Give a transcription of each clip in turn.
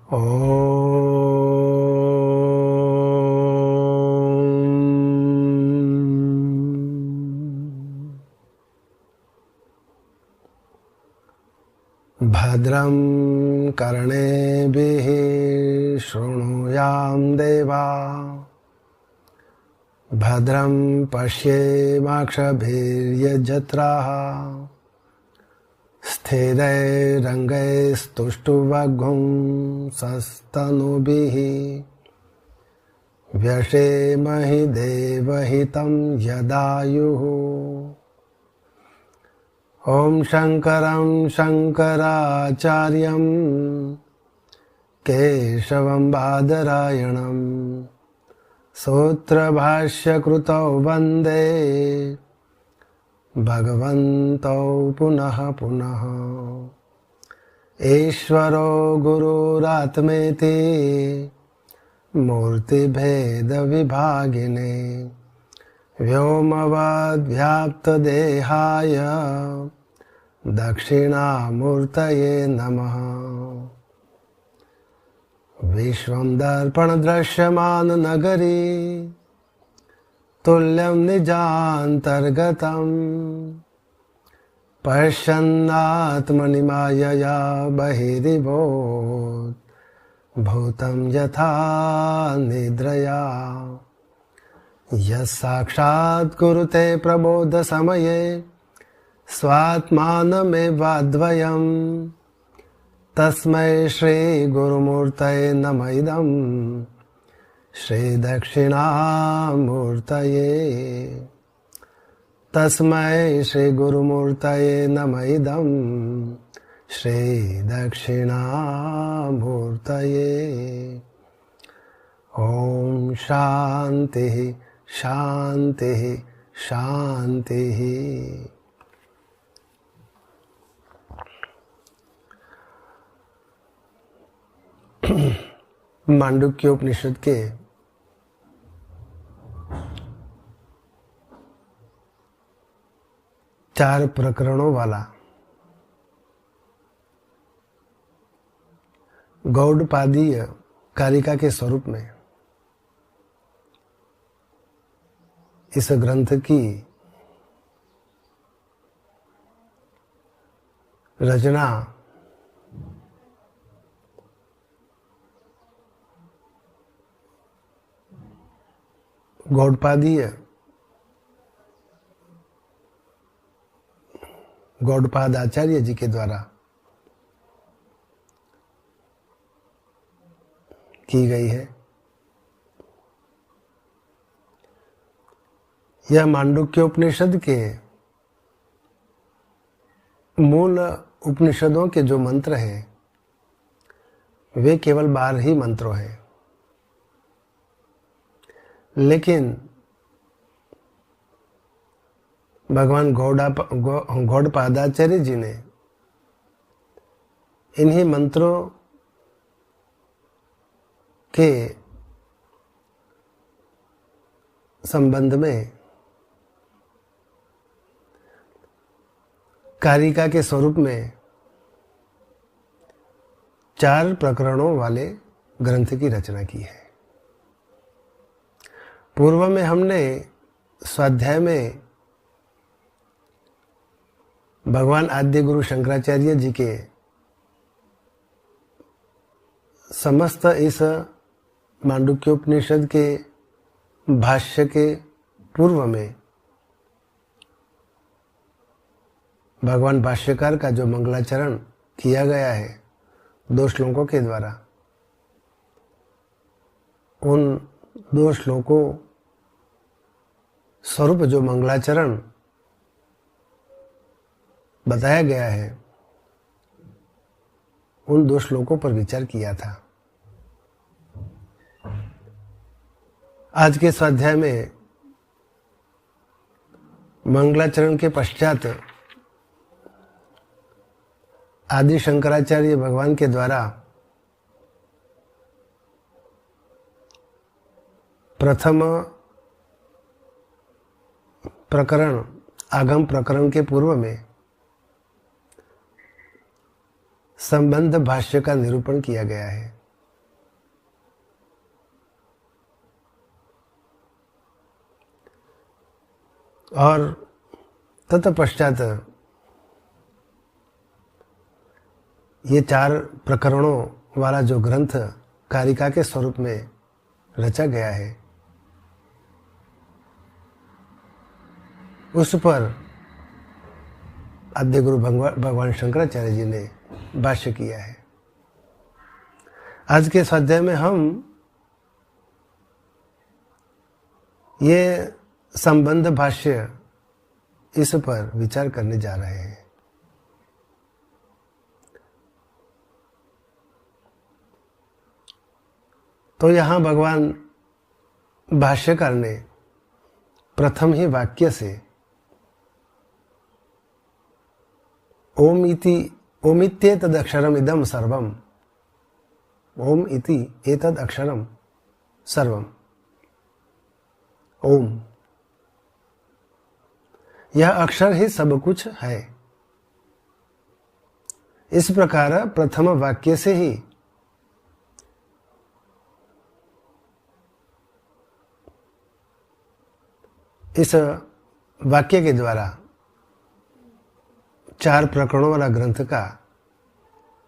भद्रं कर्णेभिः शृणुयाम देवा भद्रं पश्येमाक्षभिर्यजत्राः स्थिरैरङ्गैस्तुष्टुवग्गुं सस्तनुभिः व्यशेमहि देवहितं यदायुः। ॐ शङ्करं शङ्कराचार्यं केशवं बादरायणं सूत्रभाष्यकृतौ वन्दे भगवन्तौ पुनः पुनः। ईश्वरो गुरुरात्मेति मूर्तिभेदविभागिने व्योमवद्व्याप्तदेहाय दक्षिणामूर्तये नमः। विश्वं दर्पणदृश्यमाननगरी तुल्यं निजान्तर्गतं पश्यन्नात्मनि मायया बहिरिवोत् भूतं यथा निद्रया। यस्साक्षात् कुरुते प्रबोधसमये स्वात्मानमेवाद्वयं तस्मै श्रीगुरुमूर्तये नमः इदं श्रीदक्षिणामूर्तये। तस्मै श्रीगुरुमूर्तये नमः इदं श्रीदक्षिणामूर्तये। ॐ शान्तिः शान्तिः शान्तिः। मांडुक्य उपनिषद के चार प्रकरणों वाला गौड़पादीय कारिका के स्वरूप में इस ग्रंथ की रचना गौड़पाद आचार्य जी के द्वारा की गई है। यह मांडुक्य उपनिषद के मूल उपनिषदों के जो मंत्र हैं वे केवल 12 ही मंत्रों हैं, लेकिन भगवान गौड़पादाचार्य जी ने इन्हीं मंत्रों के संबंध में कारिका के स्वरूप में 4 प्रकरणों वाले ग्रंथ की रचना की है। पूर्व में हमने स्वाध्याय में भगवान आद्य गुरु शंकराचार्य जी के समस्त इस मांडुक्योपनिषद के भाष्य के पूर्व में भगवान भाष्यकार का जो मंगलाचरण किया गया है 2 श्लोकों के द्वारा, उन 2 श्लोकों स्वरूप जो मंगलाचरण बताया गया है उन 2 श्लोकों पर विचार किया था। आज के स्वाध्याय में मंगलाचरण के पश्चात आदि शंकराचार्य भगवान के द्वारा प्रथम प्रकरण आगम प्रकरण के पूर्व में संबंध भाष्य का निरूपण किया गया है। और तत्पश्चात ये 4 प्रकरणों वाला जो ग्रंथ कारिका के स्वरूप में रचा गया है, उस पर आद्य गुरु भगवान शंकराचार्य जी ने भाष्य किया है। आज के स्वाध्याय में हम ये संबंध भाष्य इस पर विचार करने जा रहे हैं। तो यहाँ भगवान भाष्यकार ने प्रथम ही वाक्य से ओम इत्येतद् अक्षरम इदम सर्वम, ओम इति एतद् अक्षरम सर्वम, ओम यह अक्षर ही सब कुछ है। इस प्रकार प्रथम वाक्य से ही इस वाक्य के द्वारा 4 प्रकरणों वाला ग्रंथ का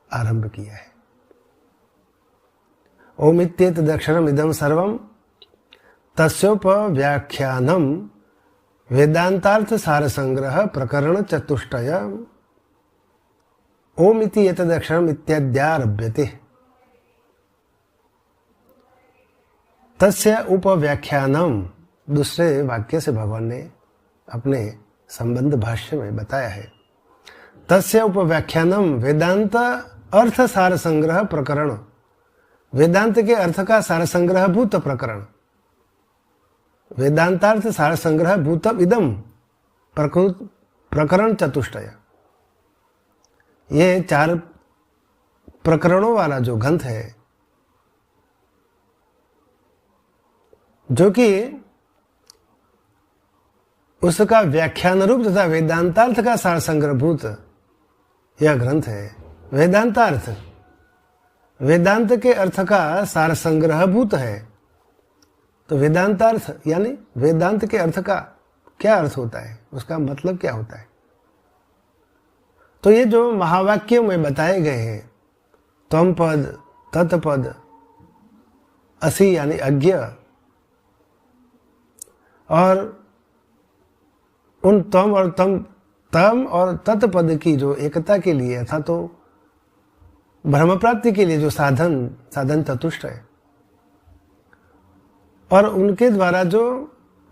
आरंभ किया है। ओम इत्येतद् अक्षरम इदं सर्वं तस्योपव्याख्यानम वेदांतार्थ सार संग्रह प्रकरण चतुष्टय ओम इति एतद् अक्षरम इत्याद्यारभ्यते। तस्य उपव्याख्यानम दूसरे वाक्य से भगवान ने अपने संबंध भाष्य में बताया है। तस्य उपव्याख्यानम वेदांत अर्थ सार संग्रह प्रकरण, वेदांत के अर्थ का सार संग्रह भूत प्रकरण, वेदांतार्थ सार संग्रह भूतम इदम प्रकरण चतुष्टय। ये 4 प्रकरणों वाला जो ग्रंथ है, जो कि उसका व्याख्यान रूप तथा वेदांतार्थ का सार संग्रहभूत यह ग्रंथ है। वेदांतार्थ वेदांत के अर्थ का सार संग्रहभूत है। तो वेदांतार्थ यानी वेदांत के अर्थ का क्या अर्थ होता है, उसका मतलब क्या होता है। तो ये जो महावाक्यों में बताए गए हैं, त्वम पद, तत्पद, असि यानी अज्ञ, और उन तम और तम और तत्पद की जो एकता के लिए अर्थात तो ब्रह्म प्राप्ति के लिए जो साधन चतुष्ट है, और उनके द्वारा जो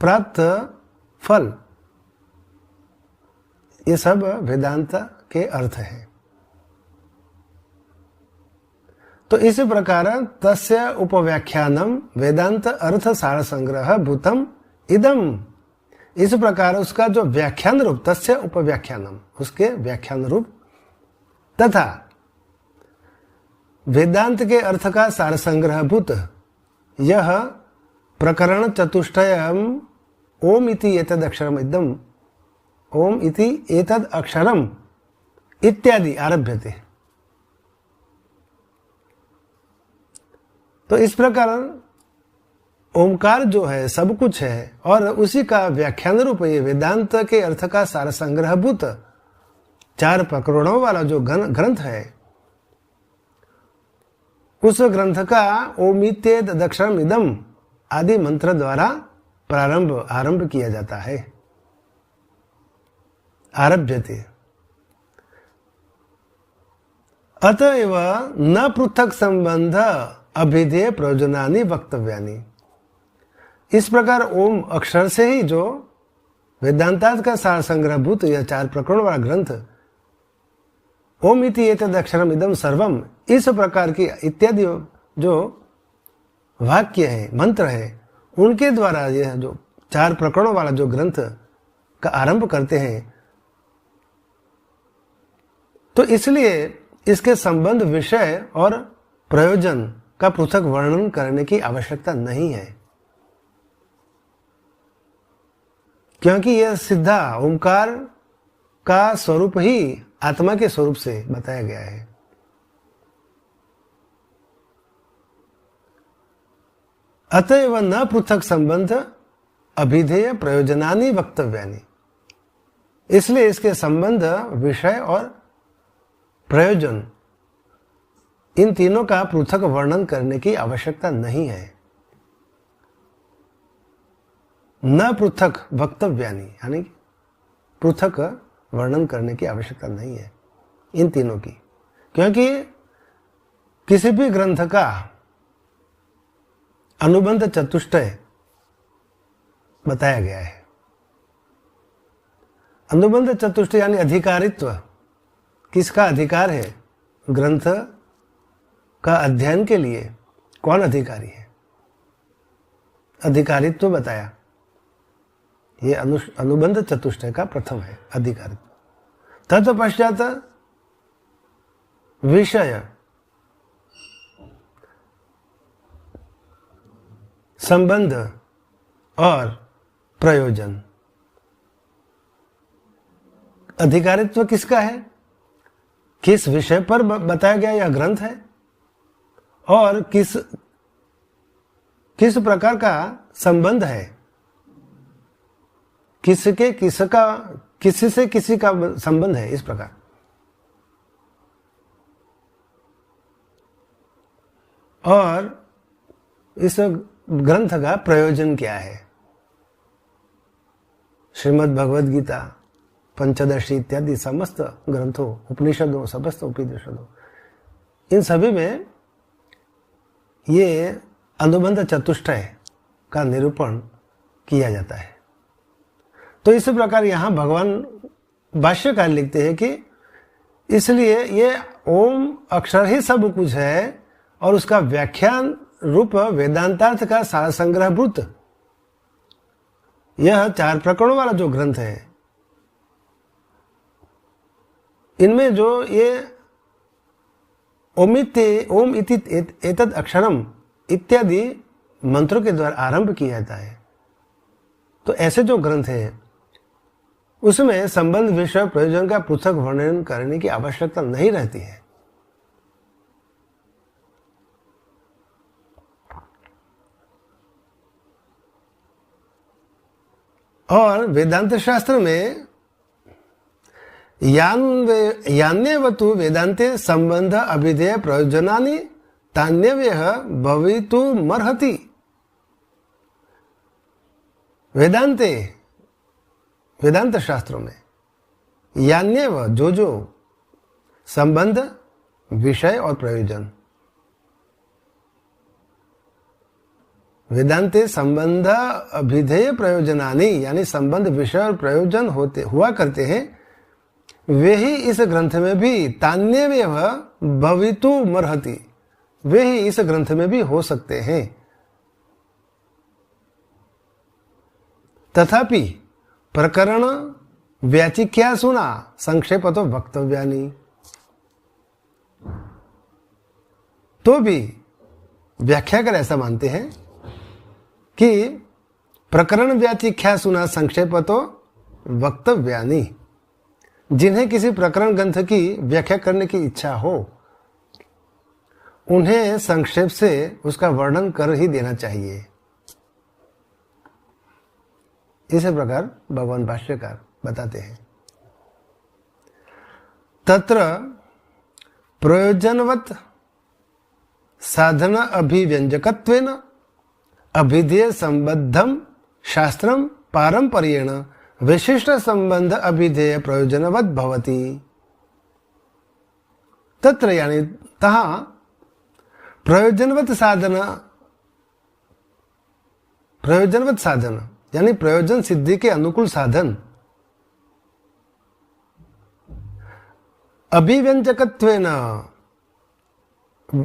प्राप्त फल, ये सब वेदांत के अर्थ है। तो इस प्रकार तस्य उपव्याख्यानम वेदांत अर्थ सार संग्रह भूतम इदम, इस प्रकार उसका जो व्याख्यान रूप, तस्य उपव्याख्यानम उसके व्याख्यान रूप तथा वेदांत के अर्थ का सार संग्रह भूत यह प्रकरण चतुष्टयम ओम इति एतद् अक्षरम इदम, ओम इति एतद् अक्षरम इत्यादि आरभ्यते। तो इस प्रकार ओमकार जो है सब कुछ है, और उसी का व्याख्यान रूप ये वेदांत के अर्थ का सार संग्रहभूत 4 प्रकरणों वाला जो ग्रंथ है, उस ग्रंथ का ओमित्येतद् अक्षरम इदम आदि मंत्र द्वारा आरंभ किया जाता है। आरभ्यते। अतएव न पृथक संबंध अभिधेय प्रयोजनानि वक्तव्यानि। इस प्रकार ओम अक्षर से ही जो वेदांतार्थ का सार संग्रहभूत यह 4 प्रकरण वाला ग्रंथ ओम इति एतद् अक्षरम इदम सर्वम, इस प्रकार की इत्यादि जो वाक्य है, मंत्र है, उनके द्वारा यह जो 4 प्रकरणों वाला जो ग्रंथ का आरंभ करते हैं। तो इसलिए इसके संबंध, विषय और प्रयोजन का पृथक वर्णन करने की आवश्यकता नहीं है, क्योंकि यह सीधा ओंकार का स्वरूप ही आत्मा के स्वरूप से बताया गया है। अतएव न पृथक संबंध अभिधेय प्रयोजनानि वक्तव्यानि। इसलिए इसके संबंध, विषय और प्रयोजन, इन तीनों का पृथक वर्णन करने की आवश्यकता नहीं है। न पृथक वक्तव्यानि, यानी पृथक वर्णन करने की आवश्यकता नहीं है इन तीनों की, क्योंकि किसी भी ग्रंथ का अनुबंध चतुष्टय बताया गया है। अनुबंध चतुष्टय यानी अधिकारित्व, किसका अधिकार है? ग्रंथ का अध्ययन के लिए कौन अधिकारी है, अधिकारित्व बताया। ये अनुबंध चतुष्टय का प्रथम है, अधिकारित्व। तत्पश्चात विषय, संबंध और प्रयोजन। अधिकारित्व किसका है? किस विषय पर बताया गया यह ग्रंथ है और किस प्रकार का संबंध है, किसी से किसी का संबंध है, इस प्रकार। और इस ग्रंथ का प्रयोजन क्या है? श्रीमद् भगवद गीता, पंचदशी इत्यादि समस्त ग्रंथों, उपनिषदों, समस्त उपनिषदों, इन सभी में ये अनुबंध चतुष्टय का निरूपण किया जाता है। तो इस प्रकार यहाँ भगवान भाष्यकार लिखते हैं कि इसलिए ये ओम अक्षर ही सब कुछ है और उसका व्याख्यान रूप वेदांतार्थ का सार संग्रहभूत यह 4 प्रकरणों वाला जो ग्रंथ है, इनमें जो ये ओम इति एतद अक्षरम इत्यादि मंत्रों के द्वारा आरंभ किया जाता है। तो ऐसे जो ग्रंथ है उसमें संबंध, विषय, प्रयोजन का पृथक वर्णन करने की आवश्यकता नहीं रहती है। और वेदांत शास्त्र में यान्यवतु वेदांते संबंध अभिधेय प्रयोजनानि तान्यव्यः भवितुमर्हति। वेदांत शास्त्रों में यान्यव जो संबंध, विषय और प्रयोजन, वेदांते संबंध अभिधेय प्रयोजनानि यानी संबंध, विषय और प्रयोजन हुआ करते हैं, वे ही इस ग्रंथ में भी तान्यव्यः भवितुमर्हति, वे ही इस ग्रंथ में भी हो सकते हैं। तथापि प्रकरण व्याचिख्यासुना संक्षेपतो वक्तव्यानि, तो भी व्याख्याकार ऐसा मानते हैं कि प्रकरण व्याचिख्यासुना संक्षेपतो वक्तव्यानि, जिन्हें किसी प्रकरण ग्रंथ की व्याख्या करने की इच्छा हो उन्हें संक्षेप से उसका वर्णन कर ही देना चाहिए। इसी प्रकार भगवान भाष्यकार बताते हैं। तत्र प्रयोजनवत् साधन अभिव्यंजकत्वेन अभिधेय संबद्धम शास्त्रम पारंपर्येण विशिष्ट संबंध अभिधेय प्रयोजनवत् भवति। तत्र यानी तहाँ प्रयोजनवत् साधन यानी प्रयोजन सिद्धि के अनुकूल साधन अभिव्यंजकत्वेन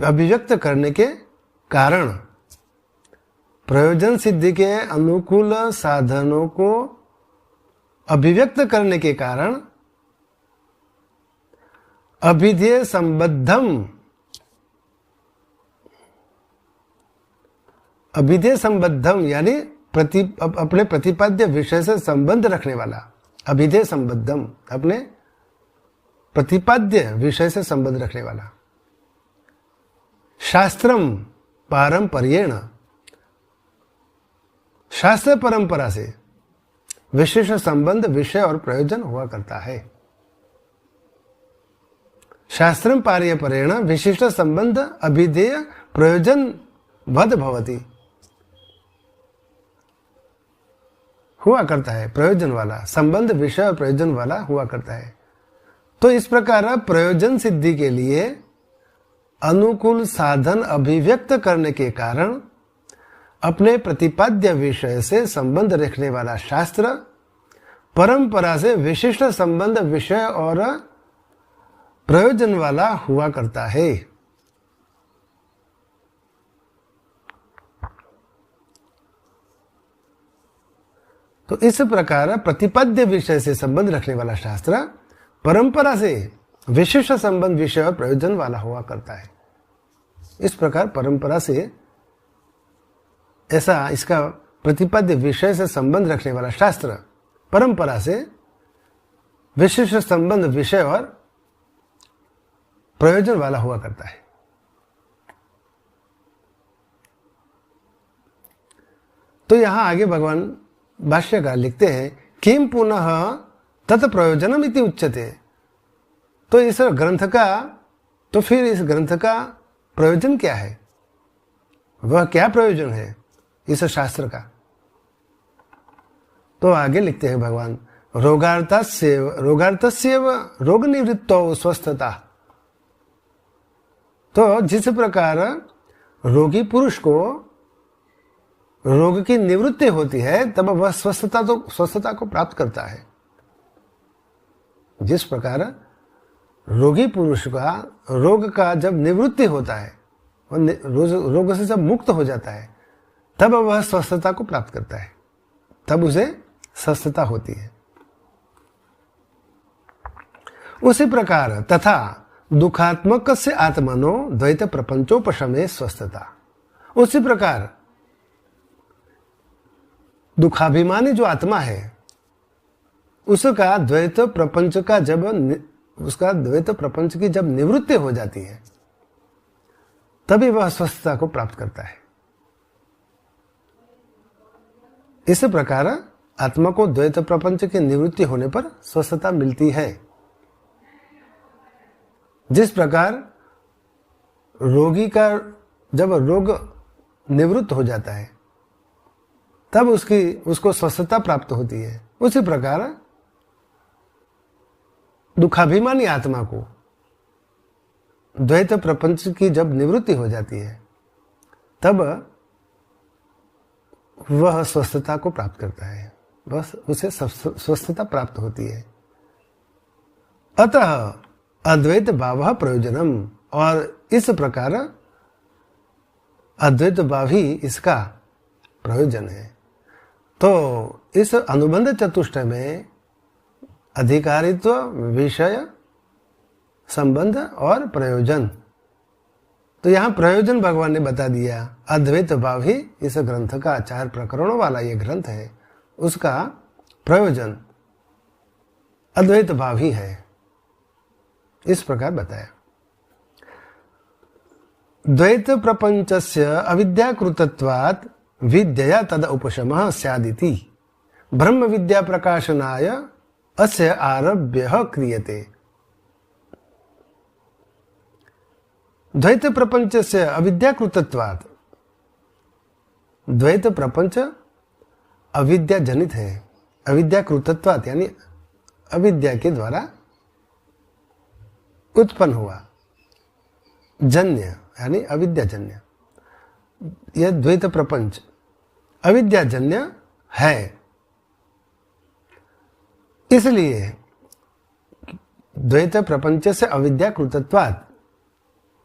अभिव्यक्त करने के कारण, प्रयोजन सिद्धि के अनुकूल साधनों को अभिव्यक्त करने के कारण अभिधेय संबद्धम यानी अपने प्रतिपाद्य विषय से संबंध रखने वाला, अभिधेय संबद्धम अपने प्रतिपाद्य विषय से संबंध रखने वाला, शास्त्रम पारंपर्येण शास्त्र परंपरा से विशिष्ट संबंध, विषय और प्रयोजन हुआ करता है। शास्त्रम पार्यपरेण विशिष्ट संबंध अभिधेय प्रयोजन वद भवति, हुआ करता है, प्रयोजन वाला संबंध, विषय और प्रयोजन वाला हुआ करता है। तो इस प्रकार प्रयोजन सिद्धि के लिए अनुकूल साधन अभिव्यक्त करने के कारण अपने प्रतिपाद्य विषय से संबंध रखने वाला शास्त्र परंपरा से विशिष्ट संबंध, विषय और प्रयोजन वाला हुआ करता है। तो इस प्रकार प्रतिपाद्य विषय से संबंध रखने वाला शास्त्र परंपरा से विशिष्ट संबंध, विषय और प्रयोजन वाला हुआ करता है। इस प्रकार परंपरा से ऐसा इसका प्रतिपाद्य विषय से संबंध रखने वाला शास्त्र परंपरा से विशिष्ट संबंध, विषय और प्रयोजन वाला हुआ करता है। तो यहां आगे भगवान भाष्यकार लिखते हैं, किम पुनः तत्प्रयोजनम इति उच्यते। तो इस ग्रंथ का, तो फिर इस ग्रंथ का प्रयोजन क्या है, वह क्या प्रयोजन है इस शास्त्र का। तो आगे लिखते हैं भगवान, रोगार्थस्यैव रोग निवृत्तौ स्वस्थता। तो जिस प्रकार रोगी पुरुष को रोग की निवृत्ति होती है तब वह स्वस्थता को प्राप्त करता है। जिस प्रकार रोगी पुरुष का रोग का जब निवृत्ति होता है, वह रोग से जब मुक्त हो जाता है, तब वह स्वस्थता को प्राप्त करता है, तब उसे स्वस्थता होती है। उसी प्रकार तथा दुखात्मक से आत्मनो द्वैत प्रपंचोपशमे स्वस्थता। उसी प्रकार दुखाभिमानी जो आत्मा है, उसका द्वैत प्रपंच का जब उसका द्वैत प्रपंच की जब निवृत्ति हो जाती है, तभी वह स्वस्थता को प्राप्त करता है। इस प्रकार आत्मा को द्वैत प्रपंच की निवृत्ति होने पर स्वस्थता मिलती है। जिस प्रकार रोगी का जब रोग निवृत्त हो जाता है तब उसको स्वस्थता प्राप्त होती है, उसी प्रकार दुखाभिमानी आत्मा को द्वैत प्रपंच की जब निवृत्ति हो जाती है तब वह स्वस्थता को प्राप्त करता है, बस उसे स्वस्थता प्राप्त होती है। अतः अद्वैत भाव प्रयोजनम, और इस प्रकार अद्वैत भाव ही इसका प्रयोजन है। तो इस अनुबंध चतुष्ट में अधिकारित्व, विषय, संबंध और प्रयोजन, तो यहाँ प्रयोजन भगवान ने बता दिया। अद्वैत भाव ही इस ग्रंथ का 4 प्रकरणों वाला ये ग्रंथ है, उसका प्रयोजन अद्वैत भाव ही है, इस प्रकार बताया। द्वैत प्रपंचस्य अविद्याकृतत्वात् विद्यया तद उपशमः स्यादिति ब्रह्म विद्या प्रकाशनाय अस्य आरभ्यः क्रियते। द्वैत प्रपंचस्य अविद्याकृतत्वात्, द्वैत प्रपंच अविद्या जनित है। अविद्याकृतत्वात् यानी अविद्या के द्वारा उत्पन्न हुआ, जन्य यानी अविद्याजन्य। यह द्वैत प्रपंच अविद्याजन्य है, इसलिए द्वैत प्रपंच से अविद्याकृतत्वात्,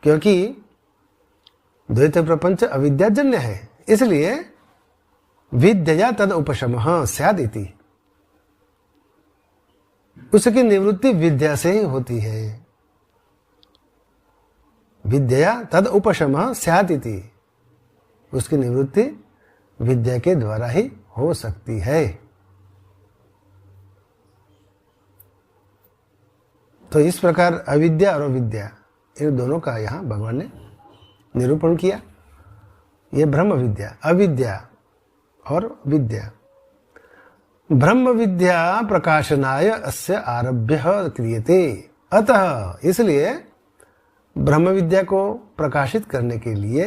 क्योंकि द्वैत प्रपंच अविद्याजन्य है, इसलिए विद्यया तद उपशमः स्यादिति, उसकी निवृत्ति विद्या से ही होती है। विद्या तद उपशमः स्यादिति, उसकी निवृत्ति विद्या के द्वारा ही हो सकती है। तो इस प्रकार अविद्या और विद्या इन दोनों का यहाँ भगवान ने निरूपण किया। ये ब्रह्म विद्या, अविद्या और विद्या। ब्रह्म विद्या प्रकाशनाय अस्य आरभ्य क्रियते। अतः इसलिए ब्रह्म विद्या को प्रकाशित करने के लिए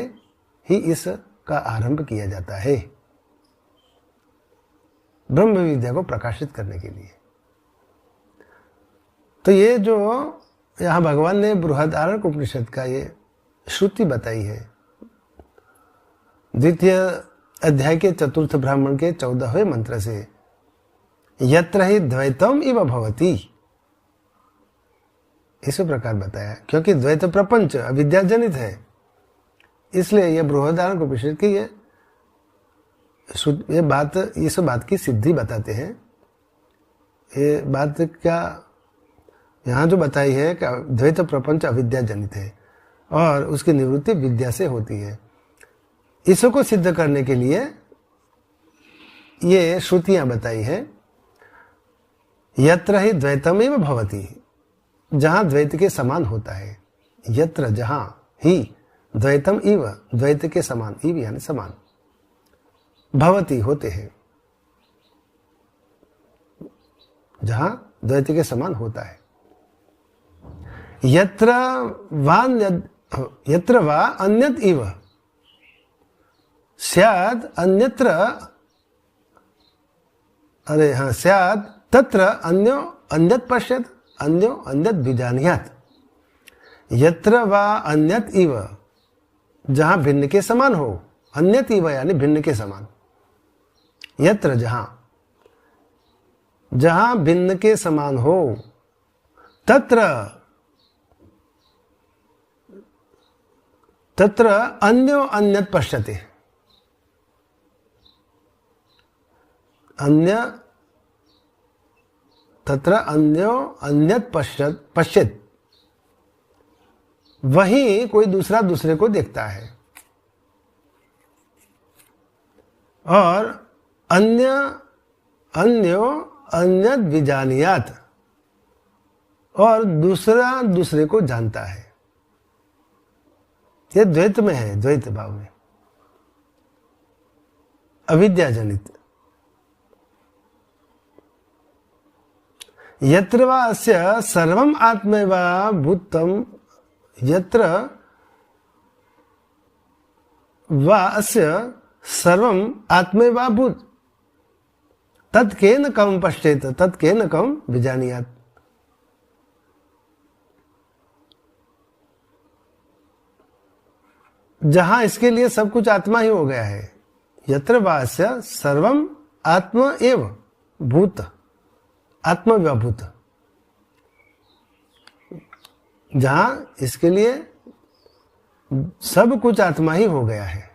ही इसका आरंभ किया जाता है। ब्रह्म विद्या को प्रकाशित करने के लिए। तो ये जो यहाँ भगवान ने बृहदारण्यक उपनिषद का ये श्रुति बताई है, द्वितीय अध्याय के चतुर्थ ब्राह्मण के 14वें मंत्र से, यत्र ही द्वैतम इव भवति, इस प्रकार बताया। क्योंकि द्वैत प्रपंच अविद्याजनित है, इसलिए यह बृहदारण्यक उपनिषद की इस बात की सिद्धि बताते हैं। ये बात क्या यहाँ जो बताई है कि द्वैत प्रपंच अविद्याजनित है और उसकी निवृत्ति विद्या से होती है, इसको सिद्ध करने के लिए ये श्रुतियां बताई है। यत्र ही द्वैतमेव भवति, जहां द्वैत के समान होता है। यत्र जहां ही द्वैतम इव, द्वैत के समान, इव यानी समान, भवति होते हैं, जहां द्वैत के समान होता है। यत्र वा अन्यत इव स्यात् अन्यत्र, अरे हाँ, स्यात् तत्र अन्यो अन्यत पश्यत अन्यो अन्यत विजानीयात्। यत्र वा अन्यत इव, जहां भिन्न के समान हो, अन्यत इव यानी भिन्न के समान। यत्र जहां, जहां भिन्न के समान हो, तत्र तत्र अन्यो अन्यत पश्यते, अन्य तत्र अन्यो अन्यत पश्यत, वही कोई दूसरा दूसरे को देखता है। और अन्य अन्यो अन्यत विजानीयात, और दूसरा दूसरे को जानता है। ये द्वैत में है, द्वैत भाव में, अविद्याजनित। यत्र वा अस्य सर्वम आत्मैवा भूतम, यत्र वा अस्य सर्वम आत्मैवा भूत, तत्केन कम पश्येत तत्केन कम विजानीयात्। जहां इसके लिए सब कुछ आत्मा ही हो गया है। यत्र वा अस्य सर्वम आत्म एव भूत, आत्मव्याभूत, जहां इसके लिए सब कुछ आत्मा ही हो गया है।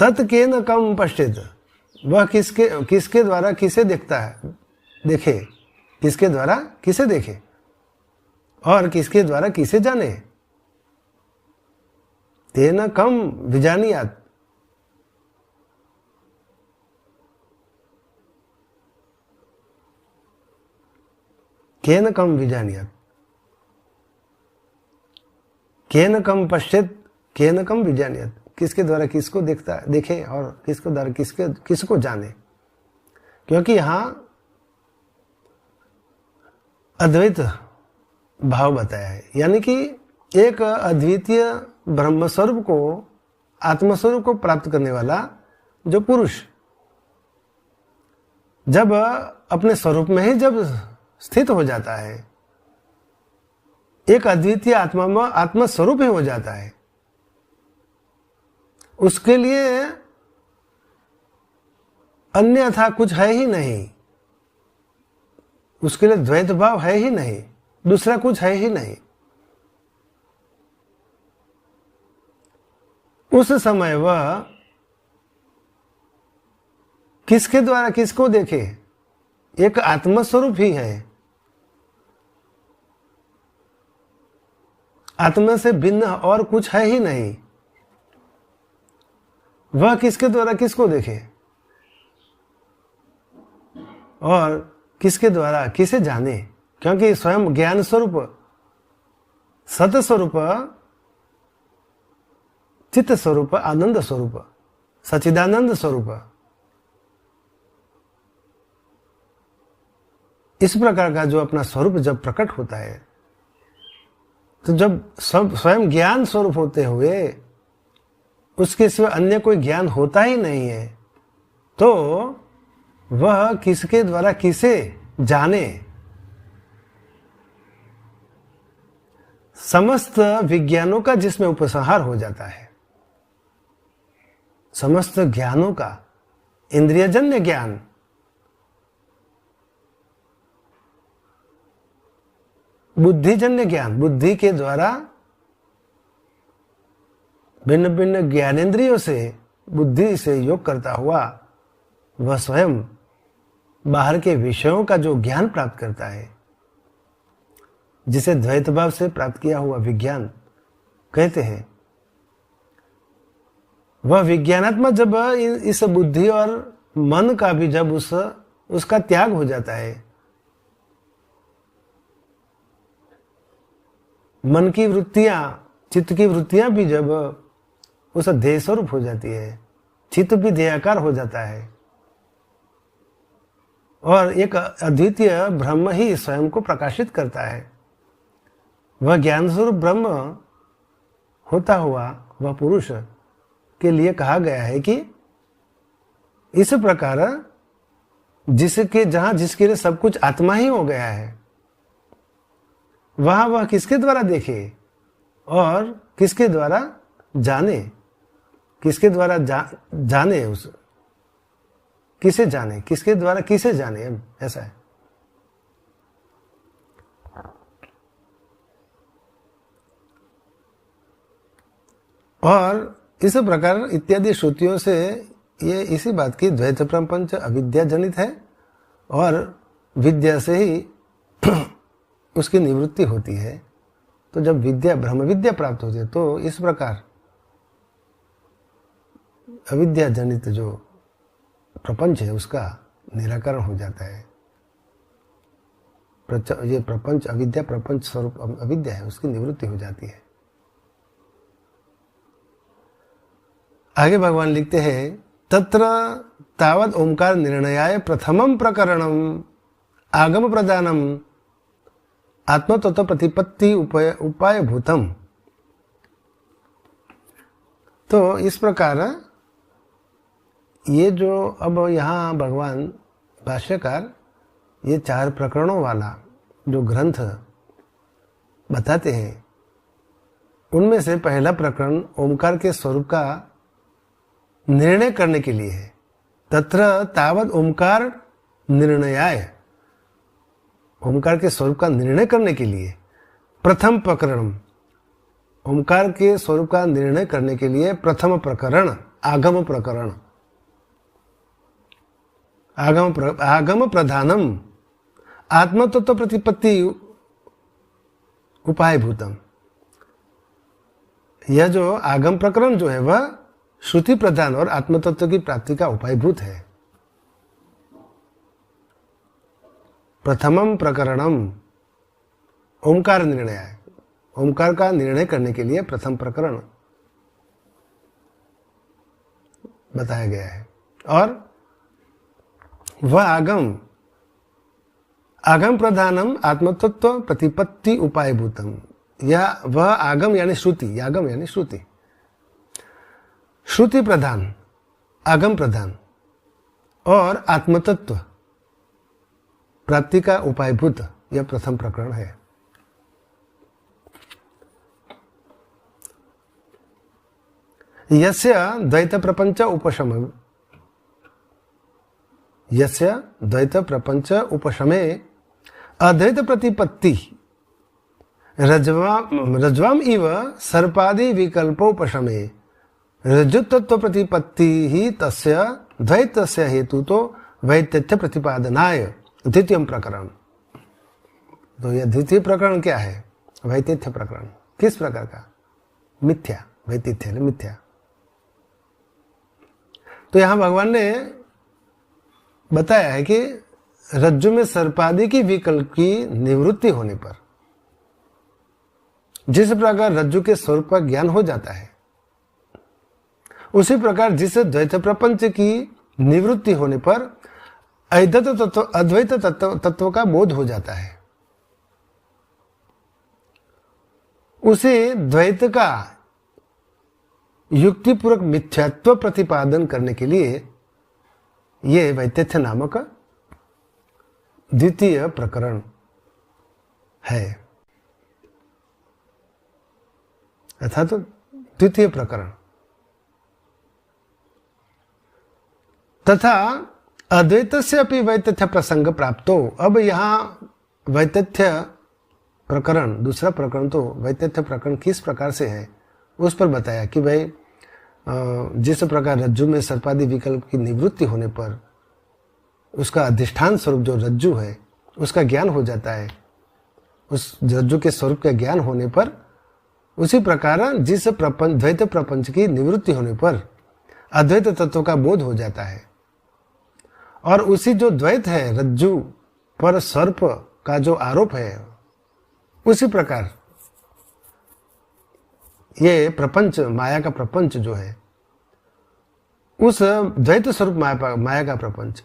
तत्केन कम पश्चित, वह किसके द्वारा किसे देखता है, देखे, किसके द्वारा किसे देखे और किसके द्वारा किसे जाने। तेन कम विजानीयात्, केन कम विजानीयात्, केन कम पश्चित केन कम विजानीयात्, किसके द्वारा किसको देखता है, देखे, और किसको द्वारा किसको जाने। क्योंकि यहां अद्वैत भाव बताया है, यानी कि एक अद्वितीय ब्रह्म स्वरूप को, आत्मस्वरूप को प्राप्त करने वाला जो पुरुष जब अपने स्वरूप में ही जब स्थित हो जाता है, एक अद्वितीय आत्मा में आत्मस्वरूप ही हो जाता है, उसके लिए अन्यथा कुछ है ही नहीं, उसके लिए द्वैत भाव है ही नहीं, दूसरा कुछ है ही नहीं। उस समय वह किसके द्वारा किसको देखे, एक आत्मस्वरूप ही है, आत्मा से भिन्न और कुछ है ही नहीं। वह किसके द्वारा किसको देखे और किसके द्वारा किसे जाने, क्योंकि स्वयं ज्ञान स्वरूप, सत स्वरूप चित्त स्वरूप, आनंद स्वरूप, सच्चिदानंद स्वरूप, इस प्रकार का जो अपना स्वरूप जब प्रकट होता है, तो जब स्वयं ज्ञान स्वरूप होते हुए उसके सिवा अन्य कोई ज्ञान होता ही नहीं है, तो वह किसके द्वारा किसे जाने। समस्त विज्ञानों का जिसमें उपसंहार हो जाता है, समस्त ज्ञानों का, इंद्रियजन्य ज्ञान, बुद्धिजन्य ज्ञान, बुद्धि के द्वारा भिन्न भिन्न ज्ञानेंद्रियों से बुद्धि से योग करता हुआ वह स्वयं बाहर के विषयों का जो ज्ञान प्राप्त करता है, जिसे द्वैत भाव से प्राप्त किया हुआ विज्ञान कहते हैं, वह विज्ञानात्मक जब इस बुद्धि और मन का भी जब उसका त्याग हो जाता है, मन की वृत्तियां, चित्त की वृत्तियां भी जब उस ध्येय स्वरूप हो जाती है, चित्त भी ध्येयाकार हो जाता है और एक अद्वितीय ब्रह्म ही स्वयं को प्रकाशित करता है, वह ज्ञान स्वरूप ब्रह्म होता हुआ वह पुरुष के लिए कहा गया है कि इस प्रकार जहां जिसके लिए सब कुछ आत्मा ही हो गया है, वहां वह किसके द्वारा देखे और किसके द्वारा जाने, किसके द्वारा जाने, उस किसे जाने, किसके द्वारा किसे जाने, ऐसा है। और इस प्रकार इत्यादि श्रुतियों से ये इसी बात की द्वैत प्रपंच अविद्या जनित है और विद्या से ही उसकी निवृत्ति होती है। तो जब विद्या, ब्रह्म विद्या प्राप्त होती है, तो इस प्रकार अविद्या जनित जो प्रपंच है उसका निराकरण हो जाता है। ये प्रपंच अविद्या, प्रपंच स्वरूप अविद्या है, उसकी निवृत्ति हो जाती है। आगे भगवान लिखते हैं, तत्र तावद ओंकार निर्णयाय प्रथमम प्रकरणम आगम प्रदानम आत्मतत्व प्रतिपत्ति उपाय भूतम। तो इस प्रकार ये जो अब यहाँ भगवान भाष्यकार ये 4 प्रकरणों वाला जो ग्रंथ बताते हैं, उनमें से पहला प्रकरण ओंकार के स्वरूप का निर्णय करने के लिए है। तत्र तावद ओंकार निर्णयाय, ओंकार के स्वरूप का निर्णय करने के लिए प्रथम प्रकरण, ओंकार के स्वरूप का निर्णय करने के लिए प्रथम प्रकरण आगम प्रकरण, आगम प्रधानम आत्मतत्व प्रतिपत्ति उपाय भूतम। यह जो आगम प्रकरण जो है वह श्रुति प्रधान और आत्मतत्व की प्राप्ति का उपायभूत है। प्रथमम प्रकरणम ओंकार निर्णय, ओंकार का निर्णय करने के लिए प्रथम प्रकरण बताया गया है। और वह आगम प्रधानम आत्मतत्व प्रतिपत्ति उपायभूतम, यह वह आगम यानी श्रुति, आगम यानी श्रुति, श्रुति प्रधान, आगम प्रधान और आत्मतत्व प्राप्ति का उपायभूत यह प्रथम प्रकरण है। यस्य द्वैत प्रपंच उपशम, यस्य द्वैत प्रपंच उपशमे अद्वैत प्रतिपत्ति रज्ज्वाम इव सर्पादि विकल्पोपशमे रज्जुतत्व प्रतिपत्ति ही तस्य द्वैतस्य हेतु तो वैतथ्य प्रतिपादनाय द्वितीय प्रकरण। तो यह द्वितीय प्रकरण क्या है? वैतथ्य प्रकरण। किस प्रकार का? मिथ्या, वैतथ्य मिथ्या। तो यहां भगवान ने बताया है कि रज्जु में सर्पादि की विकल्प की निवृत्ति होने पर जिस प्रकार रज्जु के स्वरूप का ज्ञान हो जाता है, उसी प्रकार जिस द्वैत प्रपंच की निवृत्ति होने पर अद्वैत तत्व का बोध हो जाता है, उसे द्वैत का युक्तिपूर्वक मिथ्यात्व प्रतिपादन करने के लिए यह वैतथ्य नामक द्वितीय प्रकरण है, अर्थात तो द्वितीय प्रकरण। तथा अद्वैत से अपनी वैतथ्य प्रसंग प्राप्तो, अब यहाँ वैतथ्य प्रकरण, दूसरा प्रकरण तो वैतथ्य प्रकरण किस प्रकार से है उस पर बताया कि भाई जिस प्रकार रज्जु में सर्पादि विकल्प की निवृत्ति होने पर उसका अधिष्ठान स्वरूप जो रज्जु है उसका ज्ञान हो जाता है, उस रज्जु के स्वरूप का ज्ञान होने पर उसी प्रकार जिस प्रपंच द्वैत प्रपंच की निवृत्ति होने पर अद्वैत तत्व का बोध हो जाता है, और उसी जो द्वैत है रज्जु पर सर्प का जो आरोप है, उसी प्रकार ये प्रपंच माया का प्रपंच जो है उस द्वैत स्वरूप माया का प्रपंच,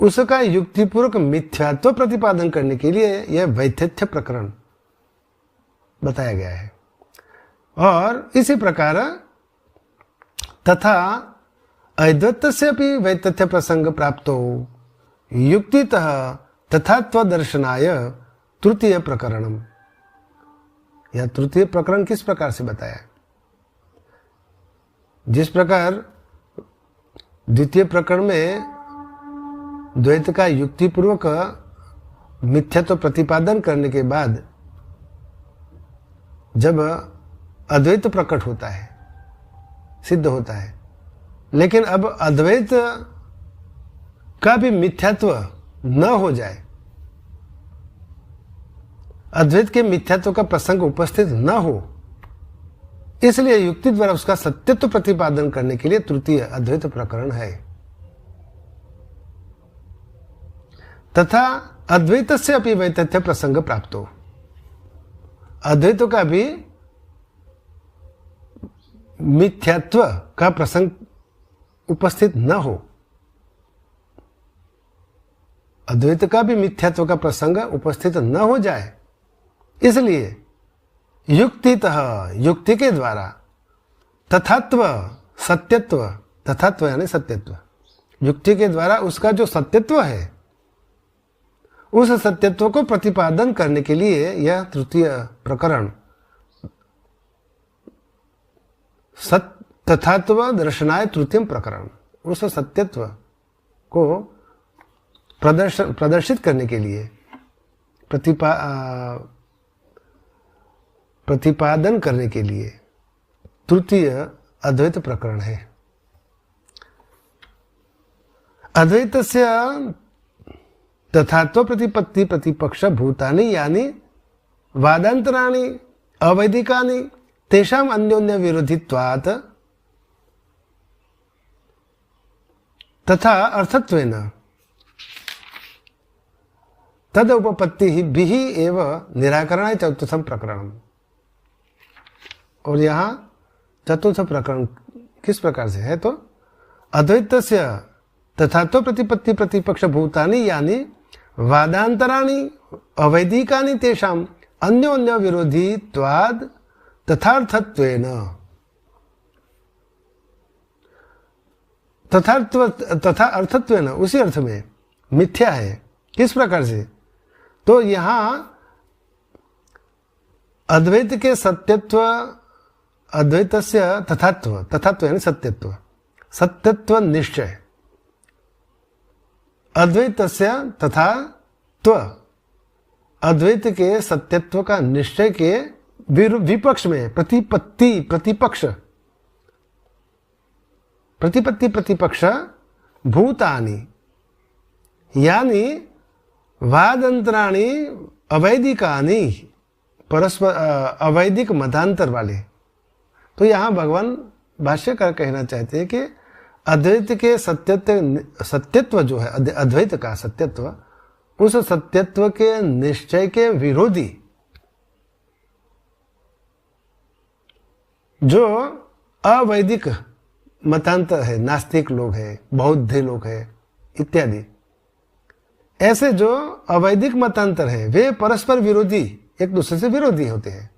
उसका युक्तिपूर्वक मिथ्यात्व प्रतिपादन करने के लिए यह वैतथ्य प्रकरण बताया गया है। और इसी प्रकार तथा अद्वैत से भी वैतथ्य प्रसंग प्राप्त हो युक्तितः तथात्व दर्शनाय तृतीय प्रकरणम, यह तृतीय प्रकरण किस प्रकार से बताया, जिस प्रकार द्वितीय प्रकरण में द्वैत का युक्तिपूर्वक मिथ्यात्व प्रतिपादन करने के बाद जब अद्वैत प्रकट होता है, सिद्ध होता है, लेकिन अब अद्वैत का भी मिथ्यात्व न हो जाए, अद्वैत के मिथ्यात्व का प्रसंग उपस्थित न हो, इसलिए युक्ति द्वारा उसका सत्यत्व प्रतिपादन करने के लिए तृतीय अद्वैत प्रकरण है। तथा अद्वैत से अपनी वैतथ्य प्रसंग प्राप्त हो, अद्वैत का भी मिथ्यात्व का प्रसंग उपस्थित न हो, अद्वैत का भी मिथ्यात्व का प्रसंग उपस्थित न हो जाए, इसलिए युक्तितः युक्ति के द्वारा तथात्व सत्यत्व, तथात्व यानी सत्यत्व, युक्ति के द्वारा उसका जो सत्यत्व है उस सत्यत्व को प्रतिपादन करने के लिए यह तृतीय प्रकरण तथात्व दर्शनाय तृतीय प्रकरण, उस सत्यत्व को प्रदर्शित करने के लिए प्रतिपादन करने के लिए तृतीय अद्वैत प्रकरण है। अद्वैत से तथात्व प्रतिपत्ति प्रतिपक्ष भूतानि यानी वादांतराणि अवैदिकानि तेषाम अन्योन्य विरोधित्वात् तथा अर्थत्वेन तद उपपत्ति ही बिहि एव निराकरणाय चतुर्थम प्रकरणम। और यहाँ चतुर्थ प्रकरण किस प्रकार से है, तो अद्वैत से तथात्व प्रतिपत्ति प्रतिपक्ष भूतानि यानी वादांतराणि अवैदिकानि तेषाम अन्योन्य विरोधित्वाद तथार्थत्वेन, तथा अर्थत्वेन उसी अर्थ में मिथ्या है। किस प्रकार से, तो यहाँ अद्वैत के सत्यत्व, अद्वैतस्य तथात्व, तथात्व यानी सत्यत्व, सत्यत्व निश्चय, अद्वैतस्य तथात्व अद्वैत के सत्यत्व का निश्चय के विपक्ष में प्रतिपत्ति प्रतिपक्ष, प्रतिपत्ति प्रतिपक्ष भूतानि यानी वादंतराणि अवैदिकानि, परस्पर अवैदिक मतांतर वाले। तो यहाँ भगवान भाष्यकार कहना चाहते हैं कि अद्वैत के सत्यत्व जो है, अद्वैत का सत्यत्व, उस सत्यत्व के निश्चय के विरोधी जो अवैदिक मतांतर है, नास्तिक लोग हैं, बौद्ध लोग हैं इत्यादि, ऐसे जो अवैदिक मतांतर है वे परस्पर विरोधी, एक दूसरे से विरोधी होते हैं,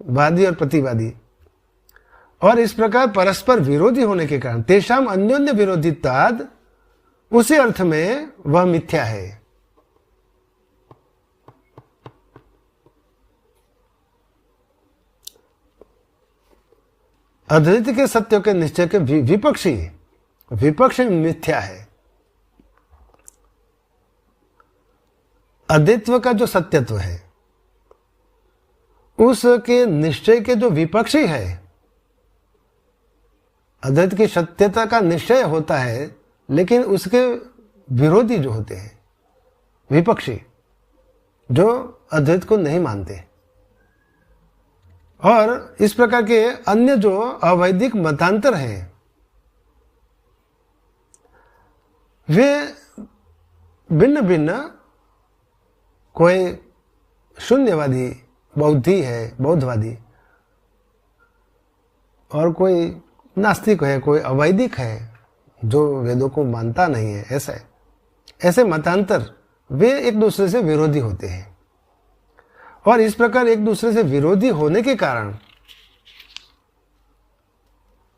वादी और प्रतिवादी। और इस प्रकार परस्पर विरोधी होने के कारण तेषाम अन्योन्य विरोधित्वाद, उसी अर्थ में वह मिथ्या है। अद्वैत के सत्य के निश्चय के विपक्षी मिथ्या है। अद्वैत्व का जो सत्यत्व है उसके निश्चय के जो विपक्षी है, अद्वैत की सत्यता का निश्चय होता है लेकिन उसके विरोधी जो होते हैं, विपक्षी, जो अद्वैत को नहीं मानते, और इस प्रकार के अन्य जो अवैदिक मतांतर हैं वे भिन्न भिन्न, कोई शून्यवादी बौद्धि है, बौद्धवादी, और कोई नास्तिक है, कोई अवैदिक है जो वेदों को मानता नहीं है, ऐसे मतांतर वे एक दूसरे से विरोधी होते हैं। और इस प्रकार एक दूसरे से विरोधी होने के कारण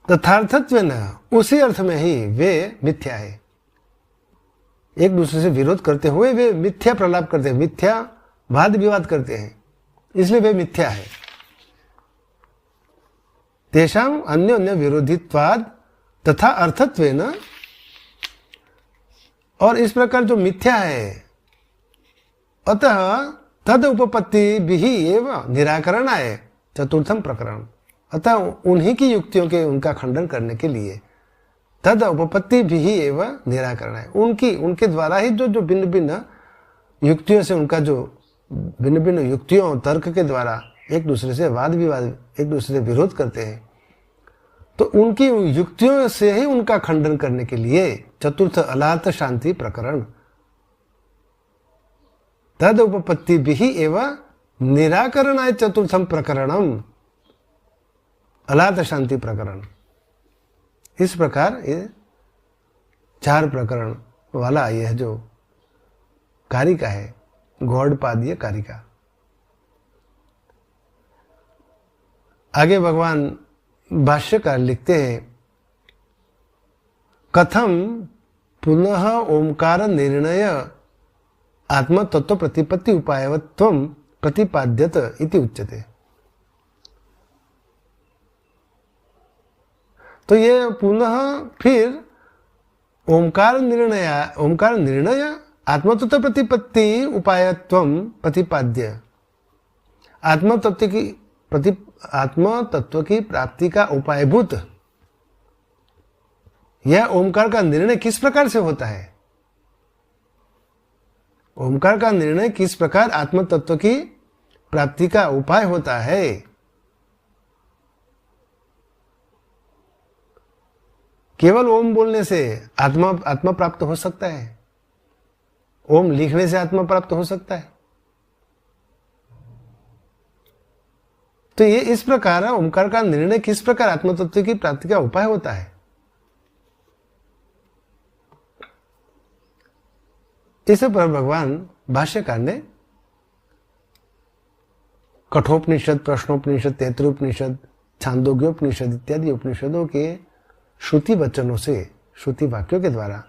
तथार्थत्व न, उसी अर्थ में ही वे मिथ्या है। एक दूसरे से विरोध करते हुए वे मिथ्या प्रलाप करते हैं, मिथ्या वाद विवाद करते हैं, इसलिए वे मिथ्या है। तेषाम अन्योन्य विरोधित्वाद तथा अर्थत्वेन, और इस प्रकार जो मिथ्या है, अतः तद उपपत्ति भी एवं निराकरणाय चतुर्थम प्रकरण, अतः उन्हीं की युक्तियों के उनका खंडन करने के लिए तद उपपत्ति भी एवं निराकरणाय, उनके द्वारा ही जो भिन्न भिन्न युक्तियों से, उनका जो भिन्न भिन्न युक्तियों तर्क के द्वारा एक दूसरे से वाद विवाद, एक दूसरे से विरोध करते हैं, तो उनकी युक्तियों से ही उनका खंडन करने के लिए चतुर्थ अलात शांति प्रकरण, तद उपपत्ति भी एवं निराकरणाय चतुर्थम प्रकरणम अलात शांति प्रकरण। इस प्रकार ये 4 प्रकरण वाला यह जो कारिका है, गौड़पादीय कारिका। आगे भगवान भाष्यकार लिखते हैं, कथम पुनः ओंकार निर्णय आत्म तत्व प्रतिपत्ति उपायवत्वम प्रतिपाद्यत इति उच्यते। तो ये पुनः फिर ओंकार निर्णय आत्मतत्व प्रतिपत्ति उपायत्वम प्रतिपाद्य, आत्मतत्व की प्राप्ति का उपायभूत यह ओंकार का निर्णय किस प्रकार से होता है, ओंकार का निर्णय किस प्रकार आत्म तत्व की प्राप्ति का उपाय होता है। केवल ओम बोलने से आत्मा प्राप्त हो सकता है, ओम लिखने से आत्मा प्राप्त हो सकता है। तो ये इस प्रकार ओंकार का निर्णय किस प्रकार आत्म तत्व की प्राप्ति का उपाय होता है, इस पर भगवान भाष्यकार ने कठोपनिषद, प्रश्नोपनिषद, तैत्तिरीयोपनिषद, छांदोग्योपनिषद इत्यादि उपनिषदों के श्रुति वचनों से, श्रुति वाक्यों के द्वारा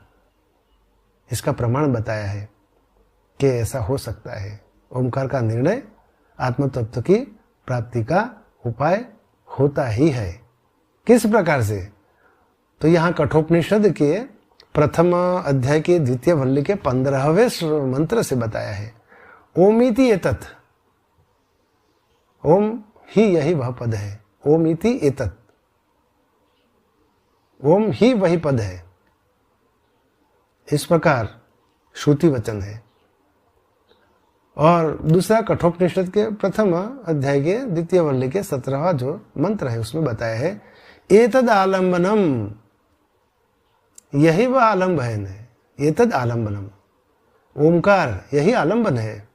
इसका प्रमाण बताया है कि ऐसा हो सकता है, ओंकार का निर्णय आत्म तत्व की प्राप्ति का उपाय होता ही है। किस प्रकार से? तो यहाँ कठोपनिषद के प्रथम अध्याय के द्वितीय वल्ली के 15वें मंत्र से बताया है, ओमिति एतत्, ओम ही यही वह पद है, ओमिति एतत्, ओम ही वही पद है। इस प्रकार श्रुति वचन है। और दूसरा कठोपनिषद के प्रथम अध्याय के द्वितीय वल्ली के 17वां जो मंत्र है उसमें बताया है, एतद आलंबनम, यही वह आलंब है, एतद आलंबनम, ओंकार यही आलंबन है।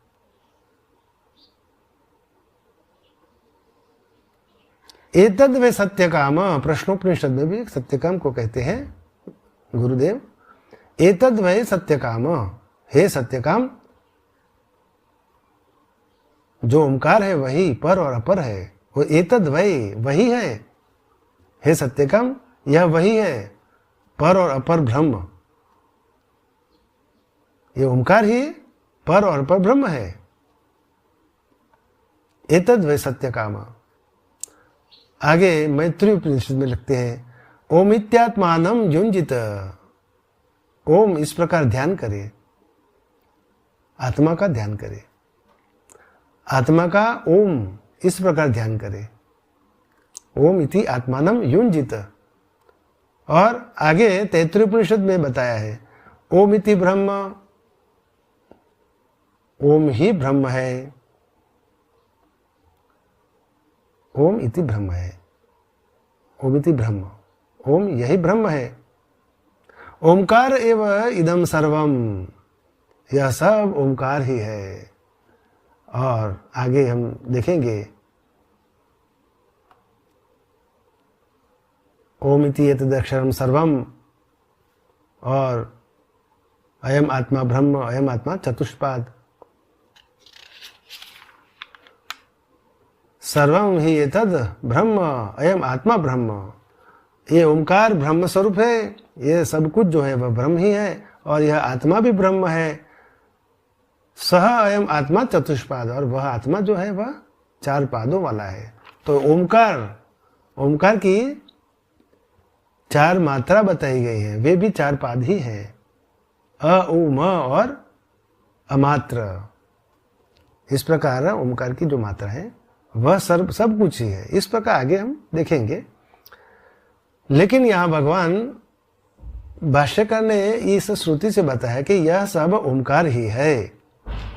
एतद वे सत्य काम, प्रश्नोपनिषद में भी सत्य काम को कहते हैं गुरुदेव। एतद वे सत्य काम, हे सत्य काम, जो ओमकार है वही पर और अपर है, वो एतद वही है। हे सत्य काम, यह वही है पर और अपर ब्रह्म। ये ओमकार ही पर और अपर ब्रह्म है। एतद वे सत्य काम। आगे मैत्री उपनिषद में लिखते हैं, ओम इत्यात्मानम युंजित। ओम इस प्रकार ध्यान करे, आत्मा का ध्यान करे, आत्मा का ओम इस प्रकार ध्यान करे। ओम इति आत्मानम युंजित। और आगे तैत्तिरीय उपनिषद में बताया है, ओम इति ब्रह्म, ओम ही ब्रह्म है। ओम इति ब्रह्म है, ओम इति ब्रह्म, ओम यही ब्रह्म है। ओमकार एव इदम सर्वम, यह सब ओमकार ही है। और आगे हम देखेंगे, ओम इति एतदक्षरम सर्वम, और अयम आत्मा ब्रह्म, अयम आत्मा चतुष्पाद। सर्वम ही एतद ब्रह्म, अयम आत्मा ब्रह्म। ये ओमकार ब्रह्म स्वरूप है, ये सब कुछ जो है वह ब्रह्म ही है, और यह आत्मा भी ब्रह्म है। सह अयम आत्मा चतुष्पाद, और वह आत्मा जो है वह 4 पादों वाला है। तो ओमकार की 4 मात्रा बताई गई है, वे भी 4 पाद ही हैं, अ उ म और अमात्र। इस प्रकार ओमकार की जो मात्रा है वह सब कुछ ही है। इस प्रकार आगे हम देखेंगे। लेकिन यहाँ भगवान भाष्यकार ने इस श्रुति से बताया कि यह सब ओमकार ही है।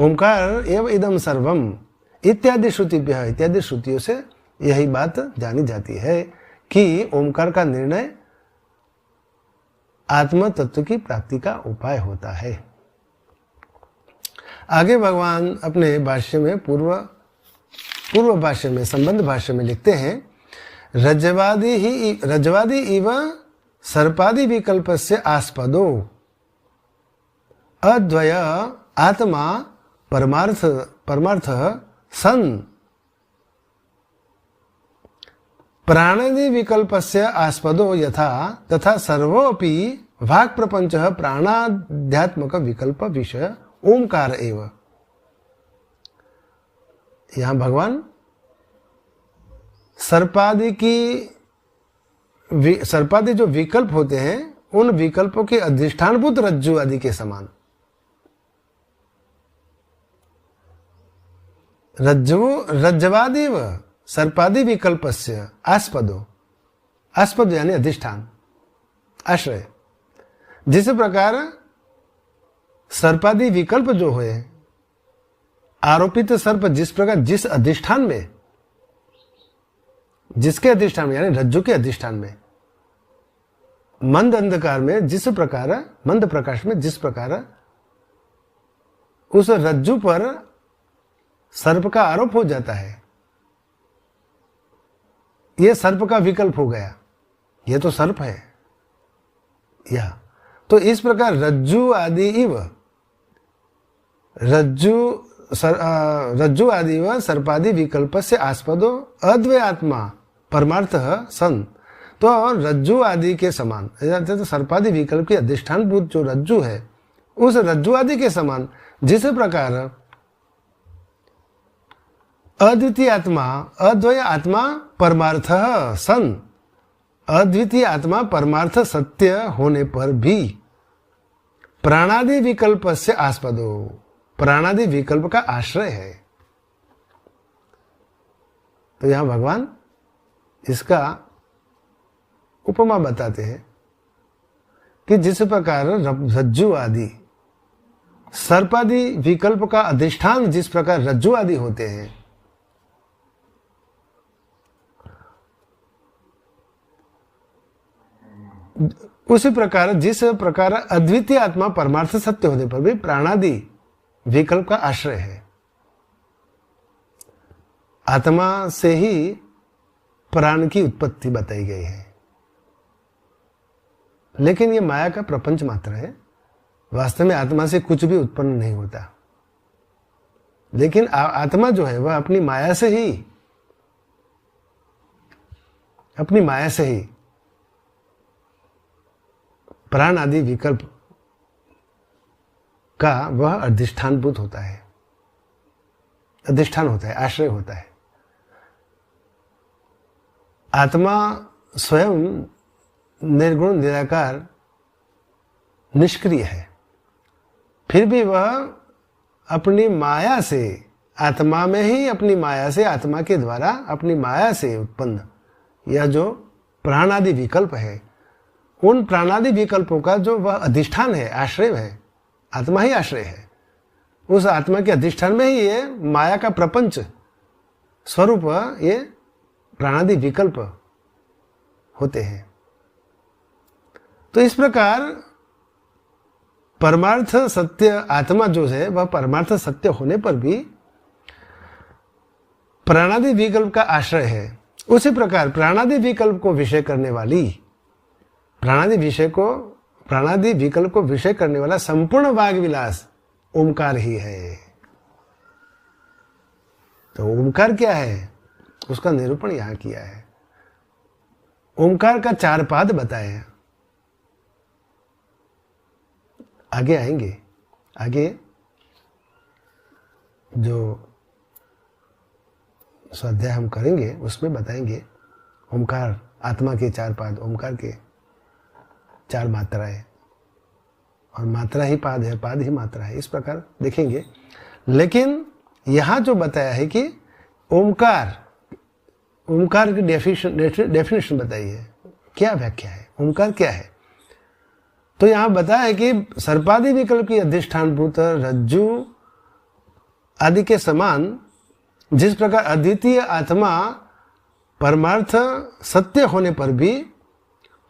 ओमकार एव इदम सर्वम इत्यादि श्रुतियों से यही बात जानी जाती है कि ओमकार का निर्णय आत्म तत्व की प्राप्ति का उपाय होता है। आगे भगवान अपने भाष्य में पूर्व भाष्य में, संबंध भाष्य में लिखते हैं, रज्जवादी इव सर्पादि विकल्पस्य आस्पदो अद्वय आत्मा परमार्थ सन प्राणादि विकल्पस्य आस्पदो यथा तथा सर्वोपि भाग प्रपंच प्राणाध्यात्मक विकल्प विषय ओमकार एव। यहां भगवान सर्पादि जो विकल्प होते हैं उन विकल्पों के अधिष्ठानभूत रज्जु आदि के समान, रज्जवादिव सर्पादि विकल्पस्य आस्पदो, आस्पद यानी अधिष्ठान, आश्रय। जिस प्रकार सर्पादि विकल्प जो हुए, आरोपित सर्प जिस प्रकार जिस अधिष्ठान में, जिसके अधिष्ठान में यानी रज्जु के अधिष्ठान में, मंद अंधकार में जिस प्रकार, मंद प्रकाश में जिस प्रकार उस रज्जु पर सर्प का आरोप हो जाता है, यह सर्प का विकल्प हो गया, यह तो सर्प है यह। तो इस प्रकार रज्जु आदि इव, रज्जु आदि व सर्पादि विकल्प से आस्पदो अद्वय आत्मा परमार्थ सन। तो रज्जु आदि के समान, तो सर्पादि विकल्प की अधिष्ठानभूत जो रज्जु है, उस रज्जु आदि के समान जिस प्रकार अद्वितीय आत्मा, अद्वय आत्मा परमार्थ सन, अद्वितीय आत्मा परमार्थ सत्य होने पर भी प्राणादि विकल्प से आस्पदो, प्राणादि विकल्प का आश्रय है। तो यहां भगवान इसका उपमा बताते हैं कि जिस प्रकार रज्जु आदि सर्पादि विकल्प का अधिष्ठान जिस प्रकार रज्जु आदि होते हैं, उसी प्रकार जिस प्रकार अद्वितीय आत्मा परमार्थ सत्य होने पर भी प्राणादि विकल्प का आश्रय है। आत्मा से ही प्राण की उत्पत्ति बताई गई है। लेकिन ये माया का प्रपंच मात्र है, वास्तव में आत्मा से कुछ भी उत्पन्न नहीं होता। लेकिन आत्मा जो है वह अपनी माया से ही प्राण आदि विकल्प का वह अधिष्ठानभूत होता है, अधिष्ठान होता है, आश्रय होता है। आत्मा स्वयं निर्गुण निराकार निष्क्रिय है, फिर भी वह अपनी माया से, आत्मा में ही अपनी माया से, आत्मा के द्वारा अपनी माया से उत्पन्न यह जो प्राणादि विकल्प है, उन प्राणादि विकल्पों का जो वह अधिष्ठान है, आश्रय है, आत्मा ही आश्रय है। उस आत्मा के अधिष्ठान में ही ये माया का प्रपंच स्वरूप ये प्राणादि विकल्प होते हैं। तो इस प्रकार परमार्थ सत्य आत्मा जो है वह परमार्थ सत्य होने पर भी प्राणादि विकल्प का आश्रय है। उसी प्रकार प्राणादि विकल्प को विषय करने वाली, प्राणादि विकल्प को विषय करने वाला संपूर्ण वाग विलास ओमकार ही है। तो ओमकार क्या है, उसका निरूपण यहां किया है। ओमकार का 4 पाद बताए हैं। आगे आएंगे, आगे जो स्वाध्याय हम करेंगे उसमें बताएंगे ओमकार, आत्मा के 4 पाद, ओमकार के 4 मात्राएं, और मात्रा ही पाद है, पाद ही मात्रा है, इस प्रकार देखेंगे। लेकिन यहां जो बताया है कि ओमकार की डेफिनेशन बताइए, क्या व्याख्या है, ओमकार क्या है। तो यहां बताया कि सर्पादि विकल्प की अधिष्ठानभूत रज्जु आदि के समान जिस प्रकार अद्वितीय आत्मा परमार्थ सत्य होने पर भी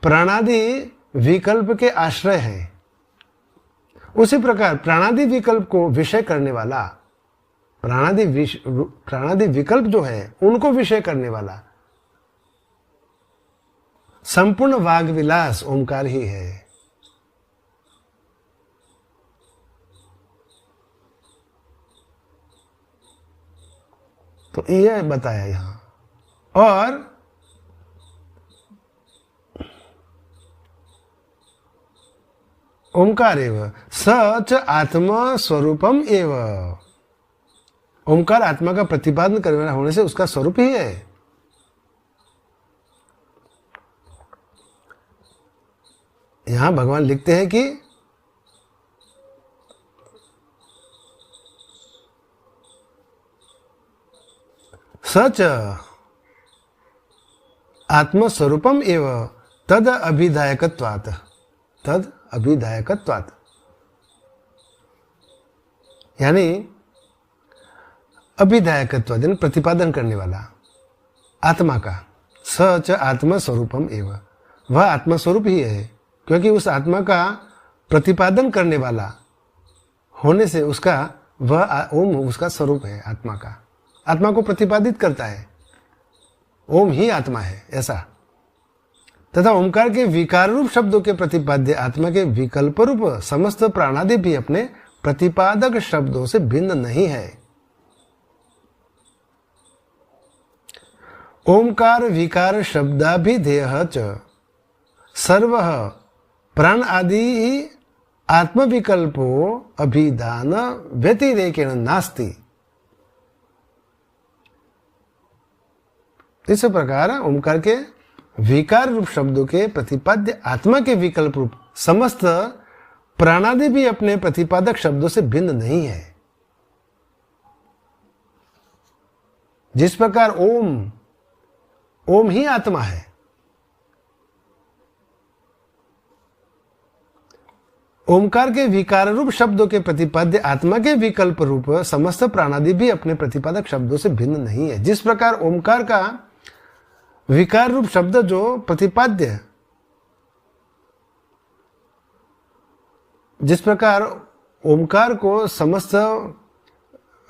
प्राणादि विकल्प के आश्रय है, उसी प्रकार प्राणादि विकल्प को विषय करने वाला, प्राणादि विकल्प जो है उनको विषय करने वाला संपूर्ण वाग विलास ओमकार ही है। तो यह बताया यहां। और ओमकार एव सच आत्मा स्वरूपम एव, ओमकार आत्मा का प्रतिपादन करने वाला होने से उसका स्वरूप ही है। यहां भगवान लिखते हैं कि सच आत्मस्वरूपम एव तद अभिधायकत्वात्, तद अभिधायकत्वात्, यानी अभिधायकत्व यानी प्रतिपादन करने वाला आत्मा का, सच आत्मस्वरूपम एव, वह आत्मस्वरूप ही है, क्योंकि उस आत्मा का प्रतिपादन करने वाला होने से उसका वह ओम उसका स्वरूप है, आत्मा का, आत्मा को प्रतिपादित करता है, ओम ही आत्मा है ऐसा। तथा ओमकार के विकार रूप शब्दों के प्रतिपाद्य आत्मा के विकल्प रूप समस्त प्राणादि भी अपने प्रतिपादक शब्दों से भिन्न नहीं है। ओमकार विकार शब्दाभिधेयः च सर्वः प्राण आदि आत्मविकल्पो अभिधान व्यतिरेकेण नास्ति। इस प्रकार ओमकार के विकार रूप शब्दों के प्रतिपाद्य आत्मा के विकल्प रूप समस्त प्राणादि भी अपने प्रतिपादक शब्दों से भिन्न नहीं है। जिस प्रकार ओम ही आत्मा है, ओमकार के विकार रूप शब्दों के प्रतिपाद्य आत्मा के विकल्प रूप समस्त प्राणादि भी अपने प्रतिपादक शब्दों से भिन्न नहीं है। जिस प्रकार ओमकार का विकार रूप शब्द जो प्रतिपाद्य, जिस प्रकार ओमकार को समस्त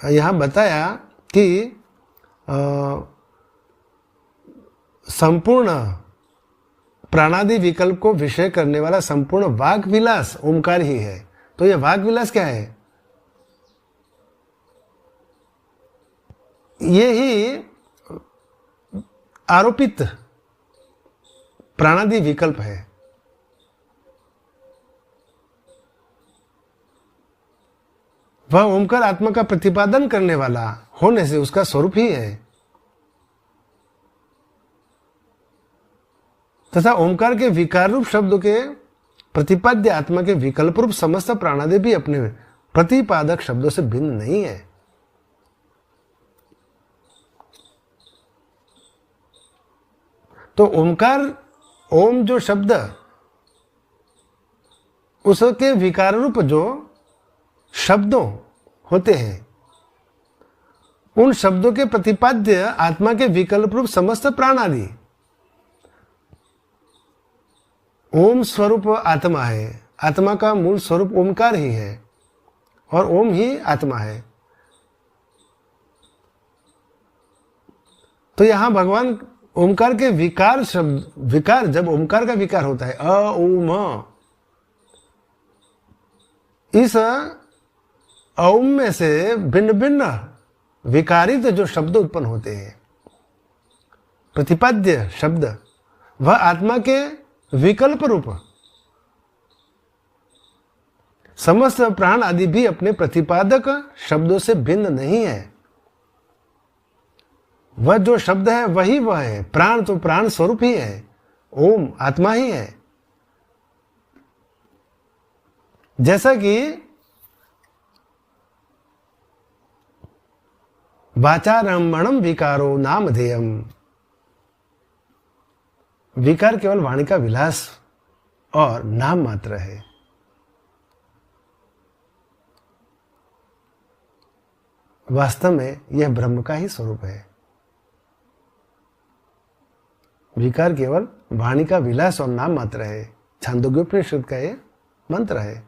यहां बताया कि संपूर्ण प्राणादि विकल्प को विषय करने वाला संपूर्ण वाक विलास ओमकार ही है। तो यह वाक विलास क्या है? ये ही आरोपित प्राणादि विकल्प है। वह ओमकार आत्मा का प्रतिपादन करने वाला होने से उसका स्वरूप ही है, तथा ओमकार के विकार रूप शब्द के प्रतिपाद्य आत्मा के विकल्प रूप समस्त प्राणादि भी अपने प्रतिपादक शब्दों से भिन्न नहीं है। तो ओमकार, ओम जो शब्द, उसके विकार रूप जो शब्दों होते हैं, उन शब्दों के प्रतिपाद्य आत्मा के विकल्प रूप समस्त प्राणादि, ओम स्वरूप आत्मा है। आत्मा का मूल स्वरूप ओमकार ही है और ओम ही आत्मा है। तो यहां भगवान ओमकार के विकार शब्द, विकार, जब ओमकार का विकार होता है अ उम, इस औम में से भिन्न भिन्न विकारित जो शब्द उत्पन्न होते हैं, प्रतिपाद्य शब्द, वह आत्मा के विकल्प रूप समस्त प्राण आदि भी अपने प्रतिपादक शब्दों से भिन्न नहीं है। वह जो शब्द है वही वह है। प्राण तो प्राण स्वरूप ही है, ओम आत्मा ही है। जैसा कि वाचारम्भणम विकारो नामधेयम, विकार केवल वाणी का विलास और नाम मात्र है। वास्तव में यह ब्रह्म का ही स्वरूप है। विकार केवल वाणी का विलास और नाम मात्र है। छांदोग्योपनिषद का यह मंत्र है।